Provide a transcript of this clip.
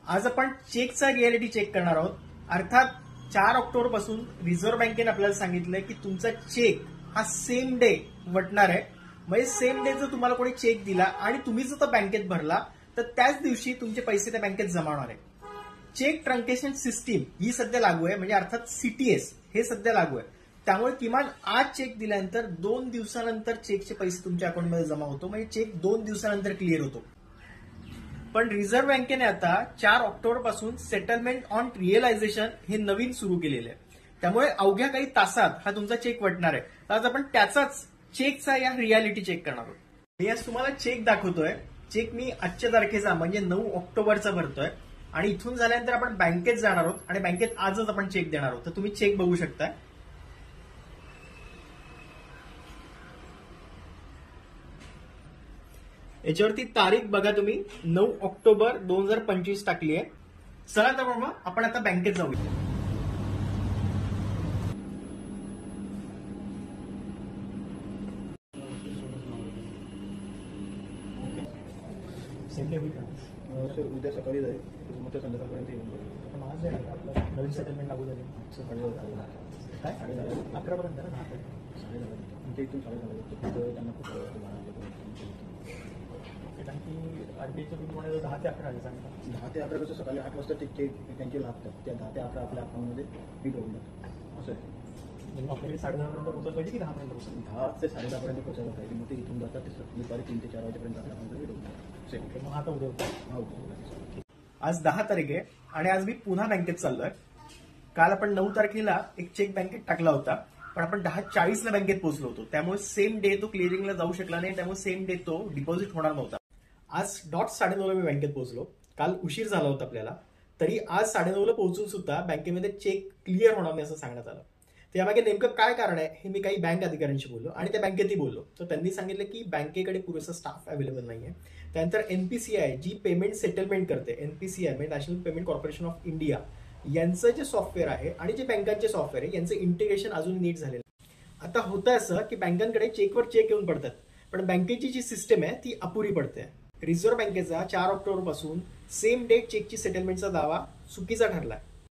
आज आपण चेकचा रियालिटी चेक करणार आहोत। अर्थात 4 ऑक्टोबर पासून रिझर्व्ह बँकेने आपल्याला सांगितलंय की तुमचा चेक हा सेम डे वटणार आहे। म्हणजे सेम डे जर तुम्हाला कोणी चेक दिला आणि तुम्ही जर तो बँकेत भरला तर त्याच दिवशी तुमचे पैसे त्या बँकेत जमा होणार आहे। चेक ट्रंकेशन सिस्टीम ही सध्या लागू आहे, म्हणजे अर्थात सीटीएस हे सध्या लागू आहे। त्यामुळे किमान आज चेक दिल्यानंतर 2 दिवसानंतर चेकचे पैसे तुमच्या अकाउंटमध्ये जमा होतो, म्हणजे चेक 2 दिवसानंतर क्लिअर होतो। पण रिझर्व्ह बँकेने आता 4 ऑक्टोबर पासून सेटलमेंट ऑन रिअलायझेशन हे नवीन सुरू केलेले आहे। त्यामुळे अवघ्या काही तासात हा तुमचा चेक वटणार आहे। तर आज आपण त्याचाच चेकचा या रियालिटी चेक करणार आहोत। मी आज तुम्हाला चेक दाखवतोय। चेक मी आजच्या तारखेचा म्हणजे 9 ऑक्टोबरचा भरतोय आणि इथून झाल्यानंतर आपण बँकेत जाणार आहोत आणि बँकेत आजच आपण चेक देणार आहोत। तर तुम्ही चेक बघू शकता। याच्यावरती तारीख बघा तुम्ही 9 ऑक्टोबर 2025 टाकली आहे। चला तर बाबा आपण आता बँकेत जाऊया। सर उद्या सकाळी जाईल, मग ते संध्याकाळपर्यंत येऊन जाईल। पण आज आहे आपलं नवीन सेटलमेंट लागू झाले। सकाळी काय 11पर्यंत ना 10 आमच्या इथून 10:30 त्यांना खूप कारण की आरबीआयच्या रूलमुळे 10 ते 11 सांगतात। 10 ते 11 कसं सकाळी 8 वाजता ते चेक त्यांचे लागतात, त्या 10 ते 11 आपल्या अकाउंटमध्ये फिट होऊन जातात असं आहे। आपल्याकडे 10:30 पर्यंत पोहोचलं पाहिजे की 10 पर्यंत पोहोचलं? 10 ते 10:30 पर्यंत पोहोचायला पाहिजे। मग ते इथून जातात ते दुपारी 3 ते 4 वाजेपर्यंत आपल्या अकाउंटमध्ये फिट होऊन जातात। मग आता उद्या हो, आज 10 तारीख आहे आणि आज मी पुन्हा बँकेत चाललोय। काल आपण 9 तारखेला एक चेक बँकेत टाकला होता, पण आपण 10:40 ला बँकेत पोहोचलो होतो। त्यामुळे सेम डे तो क्लिअरिंगला जाऊ शकला नाही, त्यामुळे सेम डे तो डिपॉझिट होणार नव्हता। आज डॉट 9:30 ला मी बँकेत पोहोचलो। काल उशीर झाला होता आपल्याला, तरी आज 9:30 ला पोहोचून सुद्धा बँकेमध्ये चेक क्लिअर होणार नाही असं सांगण्यात आलं। त्यामागे नेमकं काय कारण आहे हे मी काही बँक अधिकाऱ्यांशी बोललो आणि त्या बँकेतही बोललो। तर त्यांनी सांगितलं की बँकेकडे पुरेसा स्टाफ अवेलेबल नाहीये। त्यानंतर एनपीसीआय जी पेमेंट सेटलमेंट करते, एनपीसीआय म्हणजे national payment corporation of India, यांचं जे सॉफ्टवेअर आहे आणि जे बँकांचे सॉफ्टवेअर आहे यांचं इंटिग्रेशन अजून नीट झालेलं आहे। आता होतं असं की बँकांकडे चेकवर चेक येऊन पडतात, पण बँकेची जी सिस्टम आहे ती अपुरी पडते। रिझर्व्ह बँकेचा 4 ऑक्टोबर पासून सेम डेट चेकची सेटलमेंटचा दावा चुकीचा ठरला आहे।